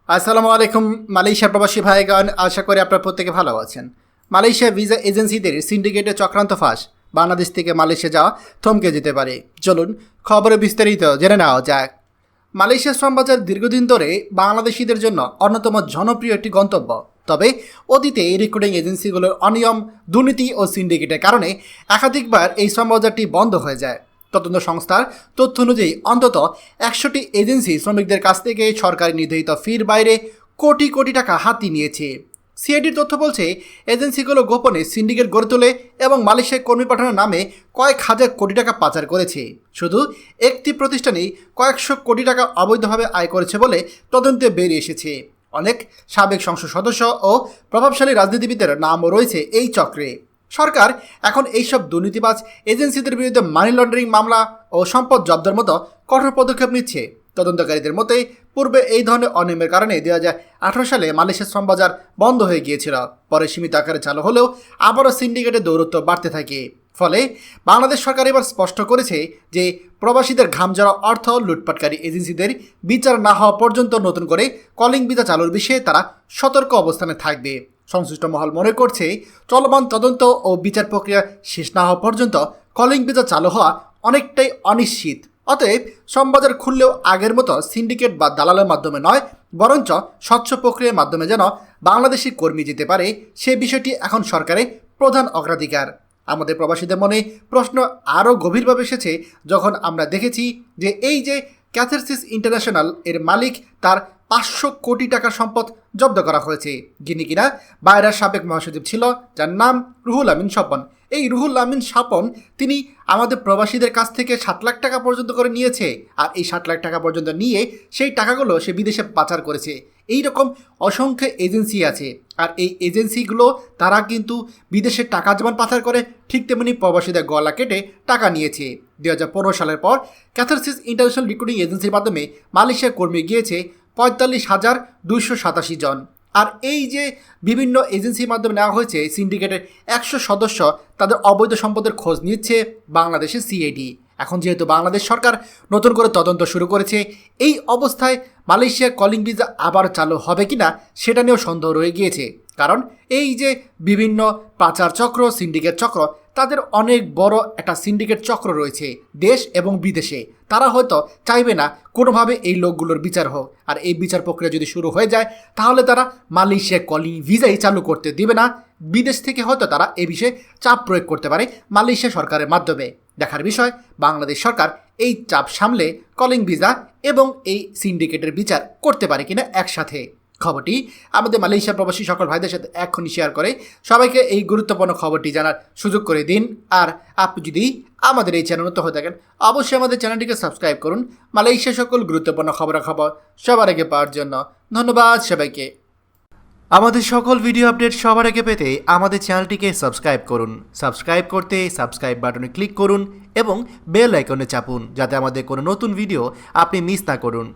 আসসালামু আলাইকুম মালয়েশিয়া প্রবাসী ভাইগণ, আশা করি আপনারা প্রত্যেকে ভালো আছেন। মালয়েশিয়া ভিসা এজেন্সিদের সিন্ডিকেটে চক্রান্ত ফাঁস, বাংলাদেশ থেকে মালয়েশিয়া যাওয়া থমকে যেতে পারে। চলুন খবরে বিস্তারিত জেনে নেওয়া যাক। মালয়েশিয়া শ্রমবাজার দীর্ঘদিন ধরে বাংলাদেশিদের জন্য অন্যতম জনপ্রিয় একটি গন্তব্য। তবে অতীতে এই রিক্রুটিং এজেন্সিগুলোর অনিয়ম, দুর্নীতি ও সিন্ডিকেটের কারণে একাধিকবার এই শ্রমবাজারটি বন্ধ হয়ে যায়। তদন্ত সংস্থার তথ্য অনুযায়ী অন্তত 100টি এজেন্সি শ্রমিকদের কাছ থেকে সরকারি নির্ধারিত ফির বাইরে কোটি কোটি টাকা হাতিয়ে নিয়েছে। সিআইডির তথ্য বলছে, এজেন্সিগুলো গোপনে সিন্ডিকেট গড়ে তোলে এবং মালয়েশিয়ায় কর্মী পাঠানোর নামে কয়েক হাজার কোটি টাকা পাচার করেছে। শুধু একটি প্রতিষ্ঠানেই কয়েকশো কোটি টাকা অবৈধভাবে আয় করেছে বলে তদন্তে বেরিয়ে এসেছে। অনেক সাবেক সংসদ সদস্য ও প্রভাবশালী রাজনীতিবিদের নামও রয়েছে এই চক্রে। সরকার এখন এইসব দুর্নীতিবাজ এজেন্সিদের বিরুদ্ধে মানি লন্ডারিং মামলা ও সম্পদ জব্দের মতো কঠোর পদক্ষেপ নিচ্ছে। তদন্তকারীদের মতে পূর্বে এই ধরনের অনিয়মের কারণে 2018 সালে মালয়েশিয়ার শ্রমবাজার বন্ধ হয়ে গিয়েছিল। পরে সীমিত আকারে চালু হলেও আবারও সিন্ডিকেটের দৌরত্ব বাড়তে থাকে। ফলে বাংলাদেশ সরকার এবার স্পষ্ট করেছে যে প্রবাসীদের ঘামঝরা অর্থ লুটপাটকারী এজেন্সিদের বিচার না হওয়া পর্যন্ত নতুন করে কলিং ভিসা চালুর বিষয়ে তারা সতর্ক অবস্থানে থাকবে। সংশ্লিষ্ট মহল মনে করছে, চলমান তদন্ত ও বিচার প্রক্রিয়া শেষ না হওয়া পর্যন্ত কলিং ভিসা চালু হওয়া অনেকটাই অনিশ্চিত। অতএব শ্রমবাজার খুললেও আগের মতো সিন্ডিকেট বা দালালের মাধ্যমে নয়, বরঞ্চ স্বচ্ছ প্রক্রিয়ার মাধ্যমে যেন বাংলাদেশি কর্মী যেতে পারে, সে বিষয়টি এখন সরকারের প্রধান অগ্রাধিকার। আমাদের প্রবাসীদের মনে প্রশ্ন আরও গভীরভাবে এসেছে যখন আমরা দেখেছি যে এই যে ক্যাথারসিস ইন্টারন্যাশনাল এর মালিক, তার 500 কোটি টাকার সম্পদ জব্দ করা হয়েছে। যিনি কিনা বাইরের সাবেক মহাসচিব ছিল, যার নাম রুহুল আমিন স্বপন। এই রুহুল আমিন স্বপন তিনি আমাদের প্রবাসীদের কাছ থেকে 7 লাখ টাকা পর্যন্ত করে নিয়েছে। আর এই 7 লাখ টাকা পর্যন্ত নিয়ে সেই টাকাগুলো সে বিদেশে পাচার করেছে। এই রকম অসংখ্য এজেন্সি আছে। আর এই এজেন্সিগুলো তারা কিন্তু বিদেশে টাকা যেমন পাচার করে, ঠিক তেমনি প্রবাসীদের গলা কেটে টাকা নিয়েছে। 2015 সালের পর ক্যাথারসিস ইন্টারন্যাশনাল রিক্রুটিং এজেন্সির মাধ্যমে মালয়েশিয়া কর্মী গিয়েছে 45,287 জন। আর এই যে বিভিন্ন এজেন্সির মাধ্যমে নেওয়া হয়েছে সিন্ডিকেটের 100 সদস্য, তাদের অবৈধ সম্পদের খোঁজ নিচ্ছে বাংলাদেশের সিআইডি। এখন যেহেতু বাংলাদেশ সরকার নতুন করে তদন্ত শুরু করেছে, এই অবস্থায় মালয়েশিয়া কলিং ভিসা আবার চালু হবে কিনা সেটা নিয়েও সন্দেহ রয়ে গিয়েছে। কারণ এই যে বিভিন্ন পাচার চক্র, সিন্ডিকেট চক্র, তাদের অনেক বড় একটা সিন্ডিকেট চক্র রয়েছে দেশ এবং বিদেশে। তারা হয়তো চাইবে না কোনোভাবে এই লোকগুলোর বিচার হোক। আর এই বিচার প্রক্রিয়া যদি শুরু হয়ে যায়, তাহলে তারা মালয়েশিয়া কলিং ভিসাই চালু করতে দিবে না। বিদেশ থেকে হয়তো তারা এ বিষয়ে চাপ প্রয়োগ করতে পারে মালয়েশিয়া সরকারের মাধ্যমে। দেখার বিষয় বাংলাদেশ সরকার এই চাপ সামলে কলিং ভিসা এবং এই সিন্ডিকেটের বিচার করতে পারে কিনা একসাথে। খবরটি আমাদের মালয়েশিয়া প্রবাসী সকল ভাইদের সাথে এখনই শেয়ার করে সবাইকে এই গুরুত্বপূর্ণ খবরটি জানার সুযোগ করে দিন। আর আপনি যদি আমাদের এই চ্যানেল নতুন হয়ে থাকেন, অবশ্যই আমাদের চ্যানেলটিকে সাবস্ক্রাইব করুন মালয়েশিয়া সকল গুরুত্বপূর্ণ খবরাখবর সবার আগে পাওয়ার জন্য। ধন্যবাদ সবাইকে। আমাদের সকল ভিডিও আপডেট সবার আগে পেতে আমাদের চ্যানেলটিকে সাবস্ক্রাইব করুন। সাবস্ক্রাইব করতে সাবস্ক্রাইব বাটনে ক্লিক করুন এবং বেল আইকনে চাপুন, যাতে আমাদের কোনো নতুন ভিডিও আপনি মিস না করুন।